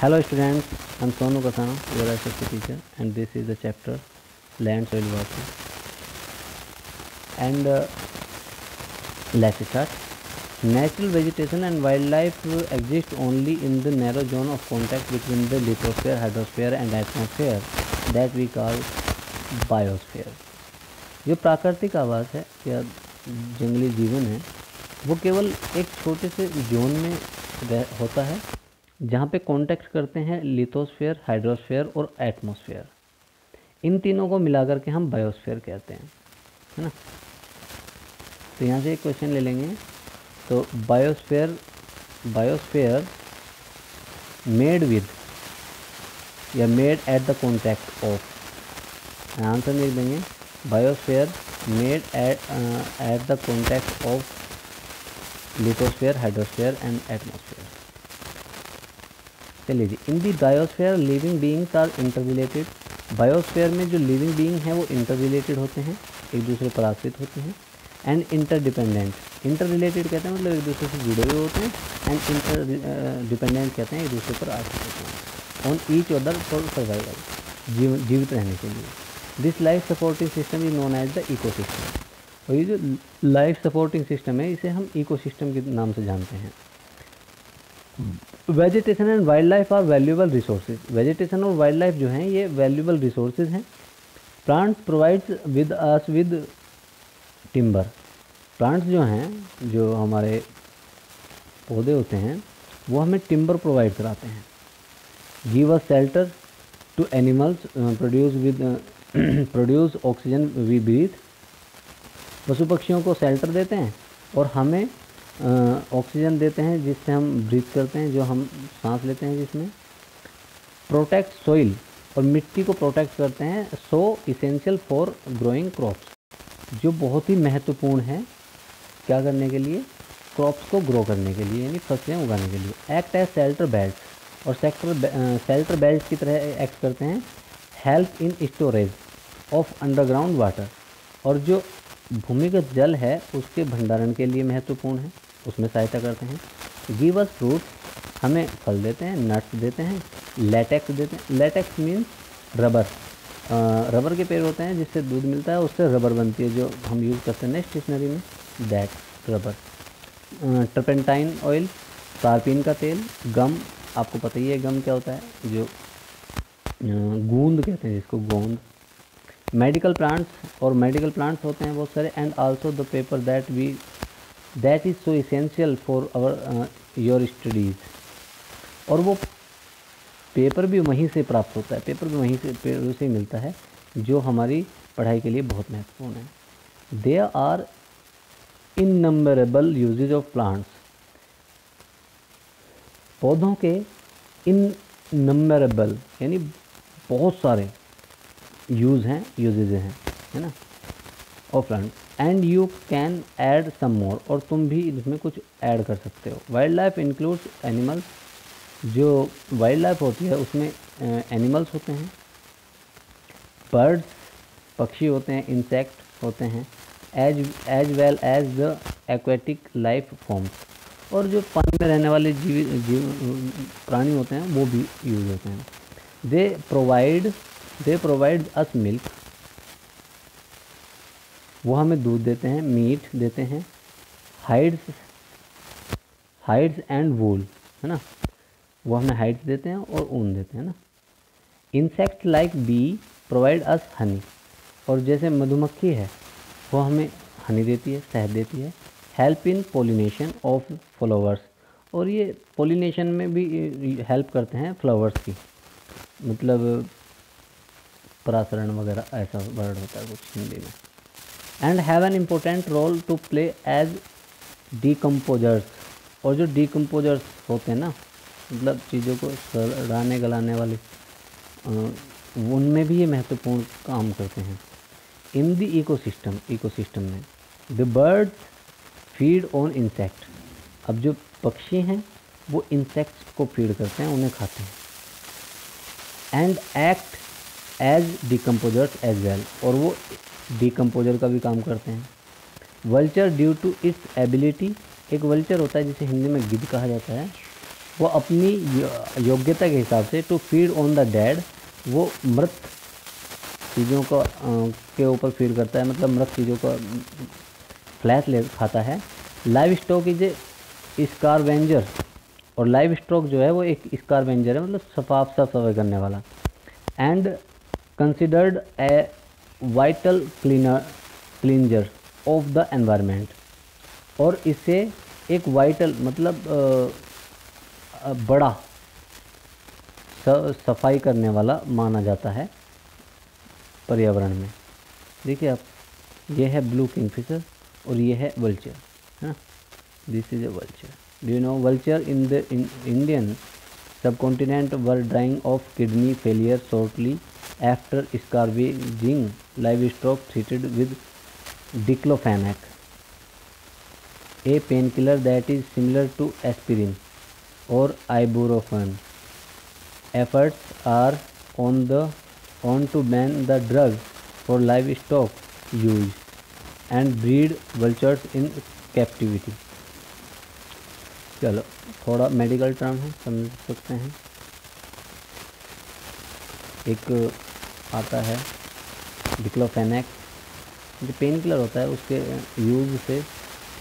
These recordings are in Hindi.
Hello students, I am Sonu Kasana, your SSC teacher, and this is the chapter Land, Soil, Water. And let's start. Natural vegetation and wildlife exist only in the narrow zone of contact between the lithosphere, hydrosphere and atmosphere that we call biosphere. जो प्राकृतिक आवास है या जंगली जीवन है वो केवल एक छोटे से जोन में होता है जहाँ पे कांटेक्ट करते हैं लिथोस्फीयर, हाइड्रोस्फीयर और एटमॉस्फेयर। इन तीनों को मिलाकर के हम बायोस्फीयर कहते हैं, है ना। तो यहाँ से एक क्वेश्चन ले लेंगे। तो बायोस्फीयर मेड विद या made at the contact of, answer लिख देंगे biosphere made at the contact of lithosphere, hydrosphere and atmosphere. चलिए जी, in the biosphere living beings are interrelated. Biosphere में जो लिविंग बीइंग हैं वो इंटररिलेटेड होते हैं, एक दूसरे पर आश्रित होते हैं। एंड इंटरडिपेंडेंट, इंटररिलेटेड कहते हैं मतलब एक दूसरे से जुड़े हुए होते हैं, एंड इंटरडिपेंडेंट कहते हैं एक दूसरे पर आश्रित होते हैं on each other for survival, जीवित रहने के लिए। This life supporting system is known as the ecosystem. और ये जो लाइफ सपोर्टिंग सिस्टम है इसे हम इकोसिस्टम के नाम से जानते हैं। Vegetation and wild life are valuable resources. Vegetation और वाइल्ड लाइफ जो हैं ये वैल्यूएबल रिसोर्सेज हैं। Plants provides with us with timber. Plants जो हैं, जो हमारे पौधे होते हैं वो हमें टिम्बर प्रोवाइड कराते हैं। Give us shelter to animals, produce oxygen we breathe. पशु पक्षियों को शेल्टर देते हैं और हमें ऑक्सीजन देते हैं जिससे हम ब्रीथ करते हैं, जो हम सांस लेते हैं जिसमें। प्रोटेक्ट सॉइल, और मिट्टी को प्रोटेक्ट करते हैं। सो इसेंशियल फॉर ग्रोइंग क्रॉप्स, जो बहुत ही महत्वपूर्ण है क्या करने के लिए, क्रॉप्स को ग्रो करने के लिए, यानी फसलें उगाने के लिए। एक्ट एज शेल्टर बेल्ट, और शेल्टर बेल्ट की तरह एक्ट करते हैं। Help in storage of underground water, और जो भूमिगत जल है उसके भंडारण के लिए महत्वपूर्ण है, उसमें सहायता करते हैं। गिव अस फ्रूट्स, हमें फल देते हैं, नट्स देते हैं। लेटेक्स देते हैं, लेटेक्स मीन्स रबर। रबर के पेड़ होते हैं जिससे दूध मिलता है, उससे रबर बनती है जो हम यूज़ करते हैं स्टेशनरी में, that rubber. Turpentine oil, Karpin का तेल। गम, आपको पता ही है गम क्या होता है, जो गूंद कहते हैं जिसको, गोंद। मेडिकल प्लांट्स, और मेडिकल प्लांट्स होते हैं बहुत सारे। And also the paper that is so essential for our your studies, और वो पेपर भी वहीं से प्राप्त होता है, पेपर भी वहीं से पेड़ों से मिलता है जो हमारी पढ़ाई के लिए बहुत महत्वपूर्ण है। There are innumerable uses of plants, पौधों के इननंबरेबल यानी बहुत सारे यूजेज हैं, है ना, of plant. And you can add some more, और तुम भी इसमें कुछ ऐड कर सकते हो। वाइल्ड लाइफ इंक्लूड्स एनिमल्स, जो वाइल्ड लाइफ होती है उसमें एनिमल्स होते हैं, बर्ड्स पक्षी होते हैं, इंसेक्ट होते हैं, as well as the aquatic life forms, और जो पानी में रहने वाले प्राणी होते हैं वो भी यूज होते हैं। दे प्रोवाइड अस मिल्क, वो हमें दूध देते हैं, मीट देते हैं। हाइड्स एंड वूल, है ना, वो हमें हाइड्स देते हैं और ऊन देते हैं ना। Insect like bee provide us honey, और जैसे मधुमक्खी है वो हमें हनी देती है, शहद देती है। Help in pollination of flowers, और ये पोलिनेशन में भी हेल्प करते हैं फ्लावर्स की, मतलब परासरण वगैरह ऐसा वर्ड होता है कुछ हिंदी में। And have an important role to play as decomposers, और जो डिकम्पोजर्स होते हैं ना, मतलब चीज़ों को सड़ाने गलाने वाले, उनमें भी ये महत्वपूर्ण काम करते हैं। इन द इकोसिस्टम में the birds feed on insect, अब जो पक्षी हैं वो इंसेक्ट्स को फीड करते हैं, उन्हें खाते हैं। And act as decomposers as well, और वो डिकम्पोजर का भी काम करते हैं। Vulture due to its ability, एक वल्चर होता है जिसे हिंदी में गिद्ध कहा जाता है, वो अपनी योग्यता के हिसाब से to feed on the dead, वो मृत चीज़ों को के ऊपर फीड करता है, मतलब मृत चीज़ों का फ्लैश ले खाता है। लाइव स्टॉक इज ए स्कारवेंजर, और लाइव स्टॉक जो है वो एक स्कारवेंजर है, मतलब साफ सफाई करने वाला। And considered a vital cleanser of the environment, और इसे एक वाइटल मतलब बड़ा सफाई करने वाला माना जाता है पर्यावरण में। देखिए आप, ये है ब्लू किंगफिशर और ये है वल्चर, है ना। This is a vulture. Do you know vulture in the Indian subcontinent were dying of kidney failure shortly after scavenging livestock treated with diclofenac, a painkiller that is similar to aspirin or ibuprofen. Efforts are on to ban the drug for livestock use and breed vultures in captivity. चलो थोड़ा मेडिकल टर्म है, समझ सकते हैं। एक आता है डिक्लोफेनाक, जो पेन किलर होता है उसके यूज़ से,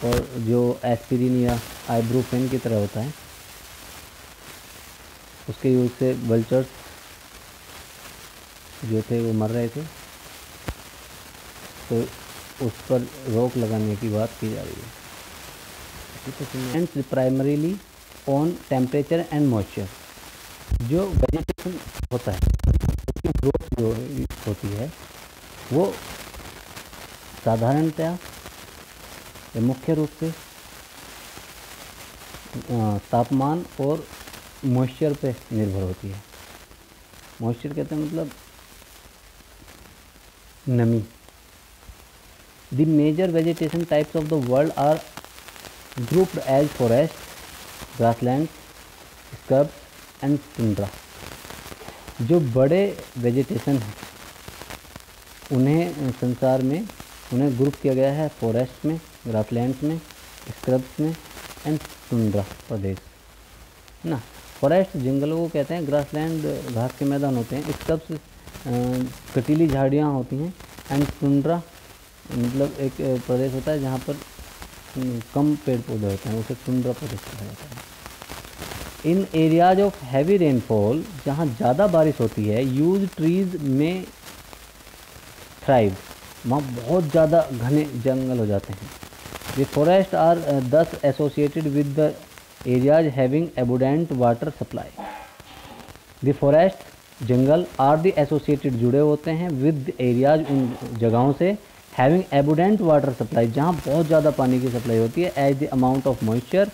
और जो एस्पिरिन या आइब्रोफेन की तरह होता है उसके यूज़ से वल्चर्स जो थे वो मर रहे थे, तो उस पर रोक लगाने की बात की जा रही है। And primarily on temperature and moisture, जो वेजिटेशन होता है उसकी ग्रोथ जो होती है वो साधारणतया मुख्य रूप से तापमान और मॉइस्चर पे निर्भर होती है। मॉइस्चर कहते हैं मतलब नमी। The major vegetation types of the world are grouped as forest, grassland, scrubs and tundra. जो बड़े वेजिटेशन हैं उन्हें संसार में उन्हें ग्रुप किया गया है फॉरेस्ट में, ग्रासलैंड्स में, स्क्रब्स में एंड टुंड्रा प्रदेश, है ना। फॉरेस्ट जंगलों को कहते हैं, ग्रासलैंड घास के मैदान होते हैं, स्क्रब्स कटीली झाड़ियाँ होती हैं, एंड टुंड्रा मतलब एक प्रदेश होता है जहाँ पर कम पेड़ पौधे होते हैं, उसे टुंड्रा प्रदेश कहा जाता है। इन एरियाज ऑफ हैवी रेनफॉल, जहाँ ज़्यादा बारिश होती है, यूज ट्रीज में थ्राइव, वहाँ बहुत ज़्यादा घने जंगल हो जाते हैं। The forest are thus associated with the areas having abundant water supply. The forest जंगल आर द एसोसिएटेड जुड़े होते हैं विद एरियाज उन जगहों से, हैविंग एबुडेंट वाटर सप्लाई जहाँ बहुत ज़्यादा पानी की सप्लाई होती है, as the amount of moisture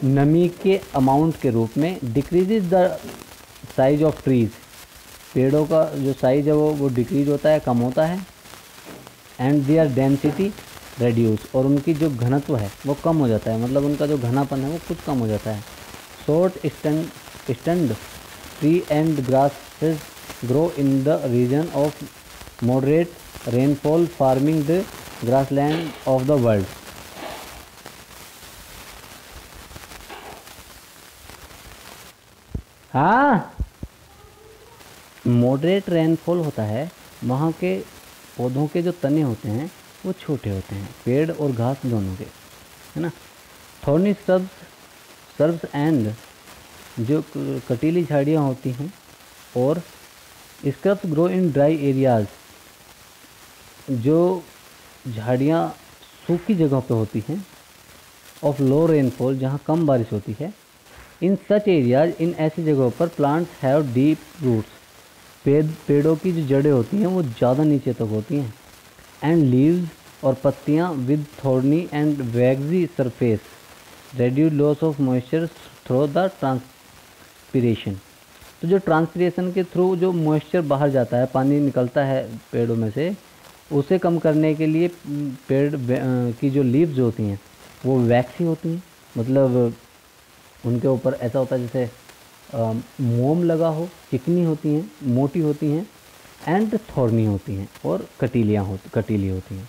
नमी के अमाउंट के रूप में, decreases the size of trees, पेड़ों का जो साइज है वो डिक्रीज होता है, कम होता है, एंड देयर डेंसिटी रेड्यूस, और उनकी जो घनत्व है वो कम हो जाता है, मतलब उनका जो घनापन है वो कुछ कम हो जाता है। Short stand tree and grasses grow in the region of moderate rainfall, farming the grassland of the world. हाँ, मॉडरेट रेनफॉल होता है वहाँ के पौधों के जो तने होते हैं वो छोटे होते हैं, पेड़ और घास दोनों के, है ना। थॉर्नी सर्ब्स एंड जो कटीली झाड़ियाँ होती हैं, और scrubs grow in dry areas, जो झाड़ियाँ सूखी जगहों पे होती हैं, ऑफ लो रेनफॉल जहाँ कम बारिश होती है। इन सच एरियाज, इन ऐसी जगहों पर प्लांट्स हैव डीप रूट्स, पेड़ों की जो जड़ें होती हैं वो ज़्यादा नीचे तक होती हैं, एंड लीव्स और पत्तियाँ with thorny and waxy surface reduce loss of moisture through the transpiration. तो जो ट्रांसपिरेशन के थ्रू जो मॉइस्चर बाहर जाता है, पानी निकलता है पेड़ों में से, उसे कम करने के लिए पेड़ की जो लीव्स होती हैं वो वैक्सी होती हैं, मतलब उनके ऊपर ऐसा होता है जैसे मोम लगा हो, चिकनी होती हैं, मोटी होती हैं, एंड थॉर्नी होती हैं, और कटीली होती हैं,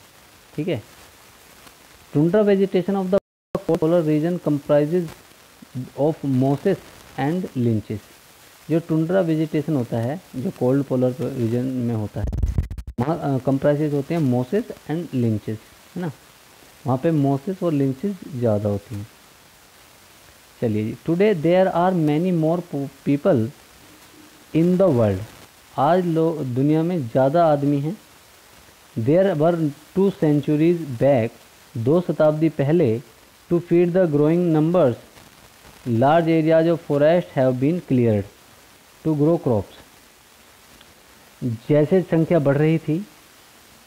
ठीक है। Tundra vegetation of the polar region comprises of mosses and lichens. जो टुंड्रा वेजिटेशन होता है, जो कोल्ड पोलर रीजन में होता है, वहाँ कंप्राइजेज होते हैं मोसेस एंड लिंचेस, है ना। वहाँ पे मोसेस और लिंचेस ज़्यादा होती हैं। चलिए जी, today there are many more people in the world. आज लोग दुनिया में ज़्यादा आदमी हैं। देयर वर 2 centuries बैक, 2 शताब्दी पहले, to feed the growing numbers large areas of forest have been cleared to grow crops. जैसे संख्या बढ़ रही थी,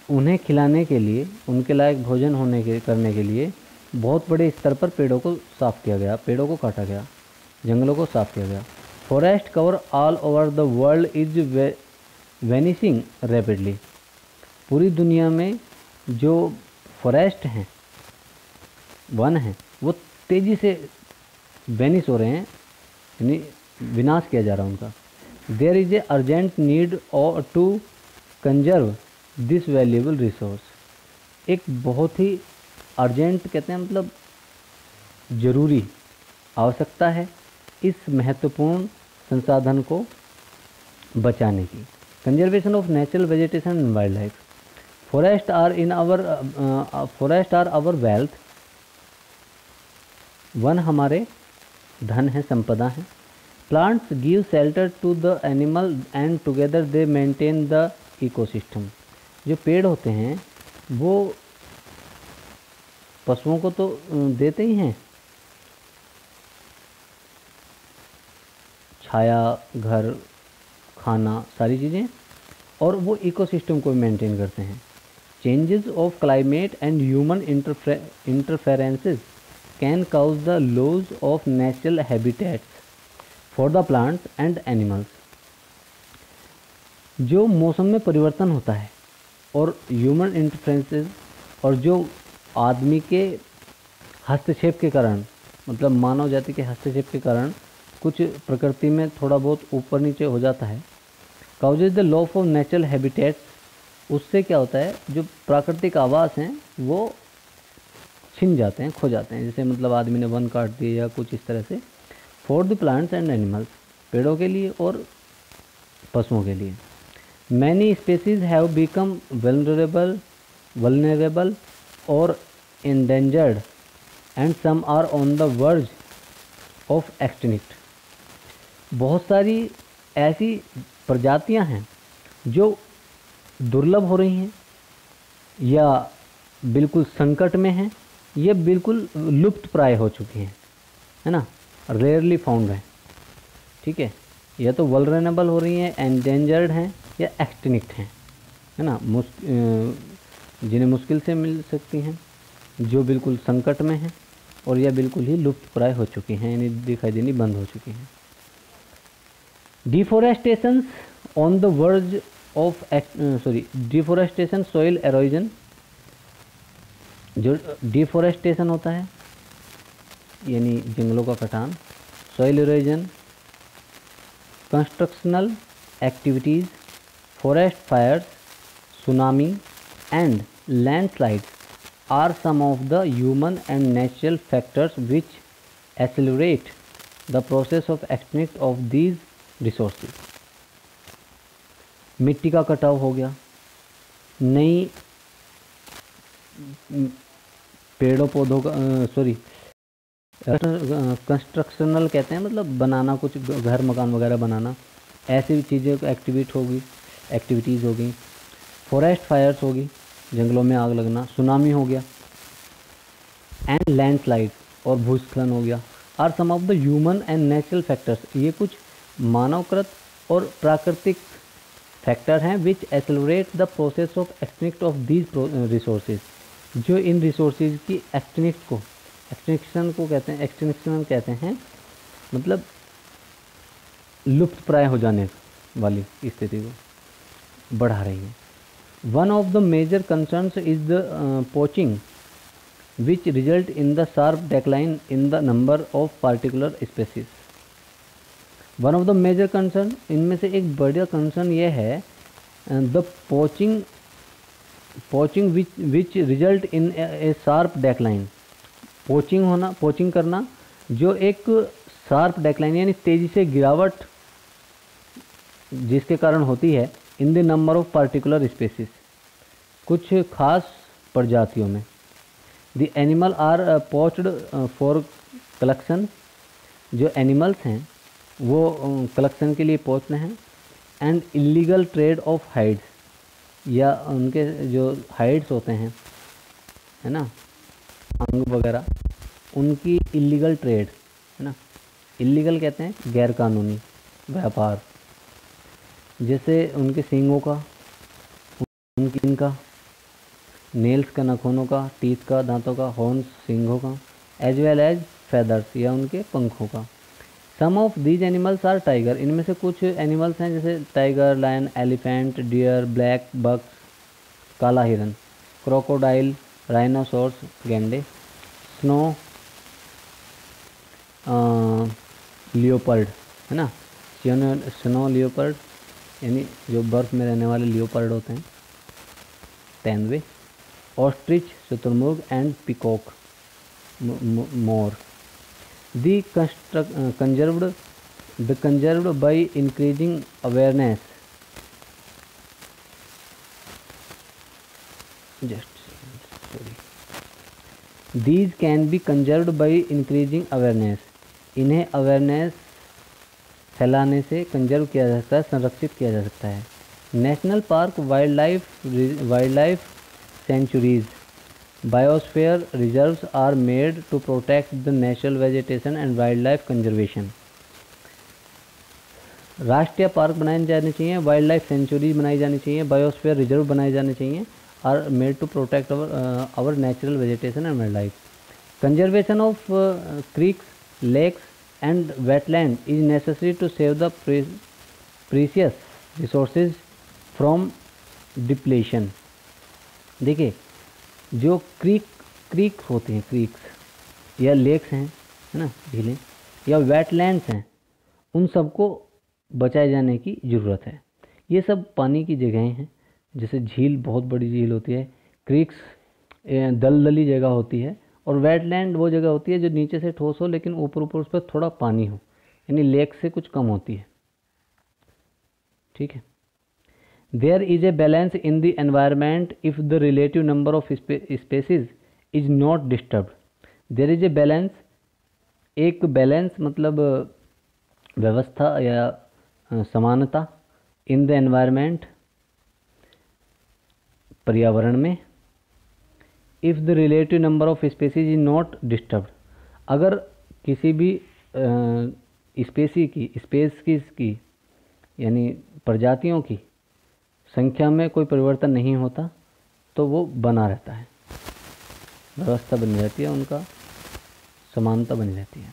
उन्हें खिलाने के लिए, उनके लायक भोजन करने के लिए बहुत बड़े स्तर पर पेड़ों को साफ़ किया गया, पेड़ों को काटा गया, जंगलों को साफ़ किया गया। Forest cover all over the world is vanishing rapidly. पूरी दुनिया में जो फॉरेस्ट हैं, वन हैं, वो तेज़ी से वेनिश हो रहे हैं, यानी विनाश किया जा रहा है उनका। There is a urgent need to conserve this valuable resource. एक बहुत ही अर्जेंट कहते हैं, मतलब ज़रूरी आवश्यकता है इस महत्वपूर्ण संसाधन को बचाने की। Conservation of natural vegetation and wild life. Forest are our wealth. वन हमारे धन है, संपदा है। Plants give shelter to the animal and together they maintain the ecosystem. जो पेड़ होते हैं वो पशुओं को तो देते ही हैं छाया, घर, खाना, सारी चीज़ें, और वो इकोसिस्टम को मेंटेन करते हैं। Changes of climate and human interferences can cause the loss of natural habitats for the plants and animals. जो मौसम में परिवर्तन होता है और ह्यूमन इंटरफेरेंसेस, और जो आदमी के हस्तक्षेप के कारण, मतलब मानव जाति के हस्तक्षेप के कारण कुछ प्रकृति में थोड़ा बहुत ऊपर नीचे हो जाता है, causes the loss of natural habitats. उससे क्या होता है, जो प्राकृतिक आवास हैं वो छिन जाते हैं, खो जाते हैं। जैसे मतलब आदमी ने वन काट दिए या कुछ इस तरह से। For the plants and animals, पेड़ों के लिए और पशुओं के लिए। Many species have become vulnerable और endangered and some are on the verge of extinct। बहुत सारी ऐसी प्रजातियां हैं जो दुर्लभ हो रही हैं या बिल्कुल संकट में हैं, ये बिल्कुल लुप्त प्राय हो चुकी हैं, है ना, रेयरली फाउंड हैं। ठीक है, या तो वल्नरेबल हो रही हैं, एंडेंजर्ड हैं, या एक्सटिंक्ट हैं, है ना, जिन्हें मुश्किल से मिल सकती हैं, जो बिल्कुल संकट में हैं, और यह बिल्कुल ही लुप्त प्राय हो चुकी हैं, यानी दिखाई देनी बंद हो चुकी हैं। Deforestation on the verge of deforestation, soil halogen. जो डिफोरेस्टेशन होता है यानी जंगलों का कटान, soil halogen, constructional activities, forest fires, tsunami and landslides are some of the human and natural factors which accelerate the process of extinction of these resources। मिट्टी का कटाव हो गया, नई पेड़ों पौधों का कंस्ट्रक्शनल कहते हैं, मतलब बनाना, कुछ घर मकान वगैरह बनाना, ऐसी चीज़ें एक्टिविटीज़ होगी। फॉरेस्ट फायर्स होगी, जंगलों में आग लगना। सुनामी हो गया, एंड लैंडस्लाइड और भूस्खलन हो गया। Are some of the human and natural factors, ये कुछ मानवकृत और प्राकृतिक फैक्टर हैं which accelerate the process of extinction of these resources, जो इन रिसोर्सेज की एक्सटिंक्शन कहते हैं, मतलब लुप्त प्राय हो जाने वाली स्थिति को बढ़ा रही है। One of the major concerns is the poaching, which result in the sharp decline in the number of particular species। One of the major concern, इनमें से एक बड़ा कंसर्न ये है, the poaching which result in a sharp decline। Poaching करना जो एक शार्प डेक्लाइन यानी तेज़ी से गिरावट जिसके कारण होती है in the number of particular species, कुछ खास प्रजातियों में। The animal are poached for collection, जो एनिमल्स हैं वो कलेक्शन के लिए पोच्ड हैं। And illegal trade of hides, या उनके जो हाइड्स होते हैं है ना, अंग वगैरह, उनकी इलीगल ट्रेड है ना, इलीगल कहते हैं गैरकानूनी व्यापार, जैसे उनके सींगों का, उनकी इनका नेल्स का, नाखूनों का, टीथ का, दांतों का, हॉर्न्स सींगों का, एज वेल एज फेदर्स या उनके पंखों का। Some of these animals are tiger, इनमें से कुछ एनिमल्स हैं जैसे tiger, lion, elephant, deer, black bucks, काला हिरन, क्रोकोडाइल, राइनोसोर्स, गैंडे, स्नो लियोपर्ड है ना, स्नो लियोपर्ड यानी जो बर्फ़ में रहने वाले लियोपर्ड होते हैं, तेंदुए, ऑस्ट्रिच शुतुरमुर्ग and peacock more. The conserved by increasing awareness, these can be conserved by increasing awareness, इन्हें अवेयरनेस फैलाने से कंजर्व किया जा सकता है, संरक्षित किया जा सकता है। National park, wild life sanctuaries, biosphere reserves are made to protect the natural vegetation and wild life conservation. राष्ट्रीय पार्क बनाए जाने चाहिए, वाइल्ड लाइफ सेंचुरीज बनाई जानी चाहिए, बायोस्फीयर रिजर्व बनाए जाने चाहिए, are made to protect our natural vegetation and wildlife. Conservation of creeks, lakes and wetland is necessary to save the precious resources from depletion. देखिए, जो क्रीक होती हैं, क्रीक्स या लेक्स हैं है ना, झीलें या वेटलैंड्स हैं, उन सबको बचाए जाने की ज़रूरत है। ये सब पानी की जगहें हैं, जैसे झील बहुत बड़ी झील होती है, क्रीक्स दलदली जगह होती है, और वेटलैंड वो जगह होती है जो नीचे से ठोस हो लेकिन ऊपर उस पर थोड़ा पानी हो, यानी लेक से कुछ कम होती है। ठीक है। There is a balance in the environment if the relative number of species is not disturb. There is a balance, एक बैलेंस मतलब व्यवस्था या समानता, इन द एनवायरनमेंट पर्यावरण में, if the relative number of species is not disturbed, अगर किसी भी स्पेसीज की यानी प्रजातियों की संख्या में कोई परिवर्तन नहीं होता तो वो बना रहता है, व्यवस्था बनी रहती है, उनका समानता बनी रहती है।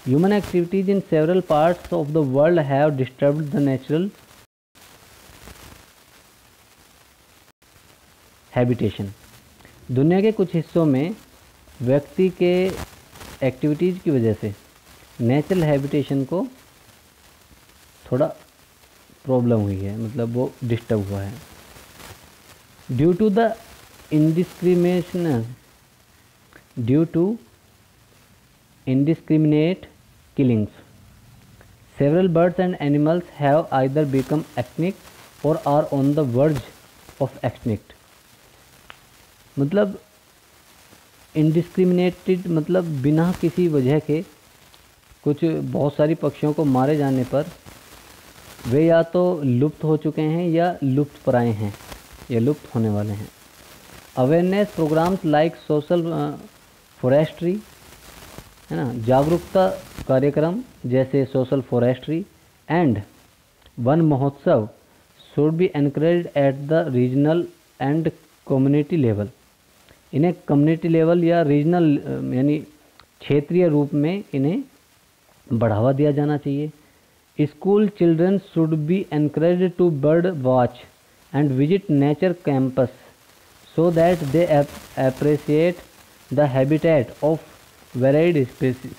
Human activities in several parts of the world have disturbed the natural habitation. दुनिया के कुछ हिस्सों में व्यक्ति के एक्टिविटीज़ की वजह से नेचुरल हैबिटेशन को थोड़ा प्रॉब्लम हुई है, मतलब वो डिस्टर्ब हुआ है। Due to indiscriminate killings, several birds and animals have either become extinct or are on the verge of extinct। मतलब इंडिस्क्रिमिनेटेड मतलब बिना किसी वजह के कुछ बहुत सारी पक्षियों को मारे जाने पर वे या तो लुप्त हो चुके हैं या लुप्त प्राय हैं या लुप्त होने वाले हैं। Awareness programs like social forestry है ना, जागरूकता कार्यक्रम जैसे social forestry and Van Mahotsav should be encouraged at the regional and community level. इन्हें कम्युनिटी लेवल या रीजनल यानी क्षेत्रीय रूप में इन्हें बढ़ावा दिया जाना चाहिए। School children should be encouraged to bird watch and visit nature camps so that they appreciate the habitat of varied species.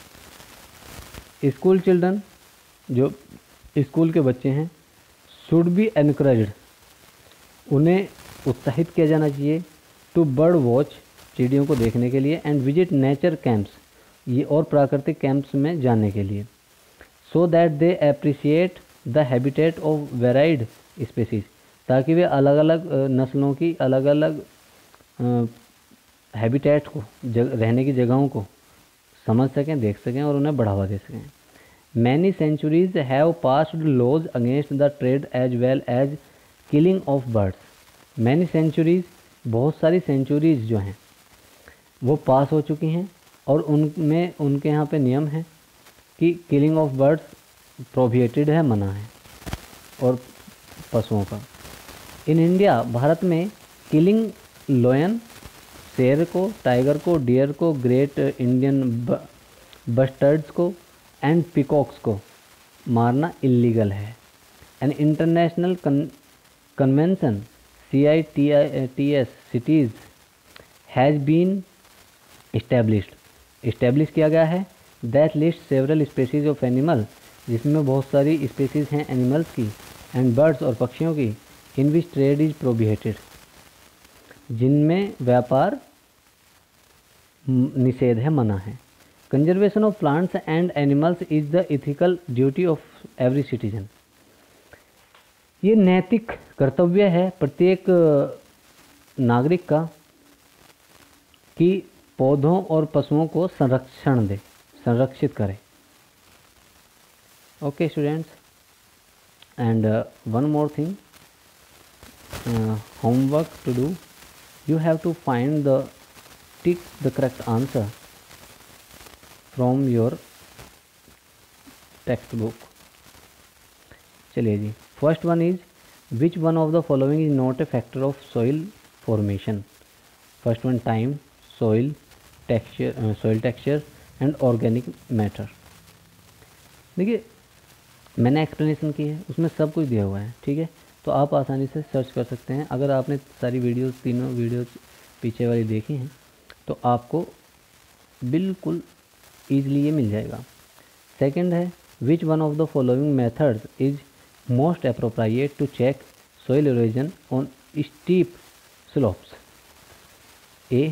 School children जो स्कूल के बच्चे हैं शुड बी एनकरेज्ड, उन्हें उत्साहित किया जाना चाहिए टू बर्ड वॉच चिड़ियों को देखने के लिए एंड विजिट नेचर कैंप्स ये और प्राकृतिक कैंप्स में जाने के लिए, सो that they appreciate the habitat of varied species, ताकि वे अलग अलग नस्लों की अलग अलग हैबिटेट को, रहने की जगहों को समझ सकें, देख सकें और उन्हें बढ़ावा दे सकें। Many sanctuaries have passed laws against the trade as well as killing of birds. Many sanctuaries, बहुत सारी सेंचुरीज जो हैं वो पास हो चुकी हैं और उनमें उनके यहाँ पे नियम है कि किलिंग ऑफ बर्ड्स प्रोहिबिटेड है, मना है, और पशुओं का। इन इंडिया, भारत में किलिंग लोयन, शेर को, टाइगर को, डियर को, ग्रेट इंडियन बस्टर्ड्स को एंड पिकॉक्स को मारना इलीगल है। An international convention CITES CITES has been establish किया गया है that list several species of animal, जिसमें बहुत सारी स्पेसीज हैं एनिमल्स की, एंड बर्ड्स और पक्षियों की, इन विच ट्रेड इज प्रोहिबिटेड, जिनमें व्यापार निषेध है, मना है। Conservation of plants and animals is the ethical duty of every citizen. ये नैतिक कर्तव्य है प्रत्येक नागरिक का कि पौधों और पशुओं को संरक्षित करें। Okay students, and one more thing, homework to do, you have to find the correct answer from your textbook। चलिए जी, first one is which one of the following is not a factor of soil formation. First one time, soil texture and organic matter. देखिए मैंने एक्सप्लेनेशन की है, उसमें सब कुछ दिया हुआ है, ठीक है, तो आप आसानी से सर्च कर सकते हैं। अगर आपने सारी वीडियोस, तीनों वीडियोस पीछे वाली देखी हैं तो आपको बिल्कुल ईजिली ये मिल जाएगा। सेकंड है which one of the following methods is most appropriate to check soil erosion on steep slopes. A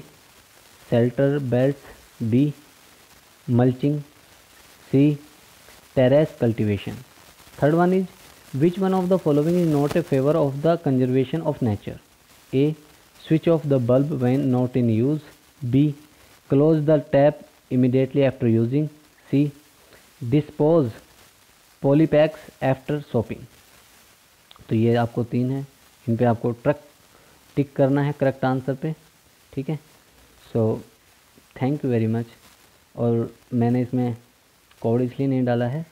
shelter belts, B mulching, C terrace cultivation. Third one is which one of the following is not a favor of the conservation of nature? A. Switch off the bulb when not in use. B. Close the tap immediately after using. C. Dispose polypacks after soaping. तो ये आपको 3 है, इन पे आपको टिक करना है करेक्ट आंसर पे, ठीक है। So thank you very much. और मैंने इसमें कोड इसलिए नहीं डाला है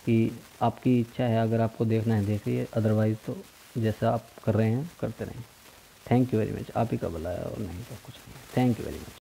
कि आपकी इच्छा है, अगर आपको देखना है देखिए, अदरवाइज़ तो जैसा आप कर रहे हैं करते रहें। Thank you very much. आप ही का बुलाया और नहीं तो कुछ नहीं। Thank you very much.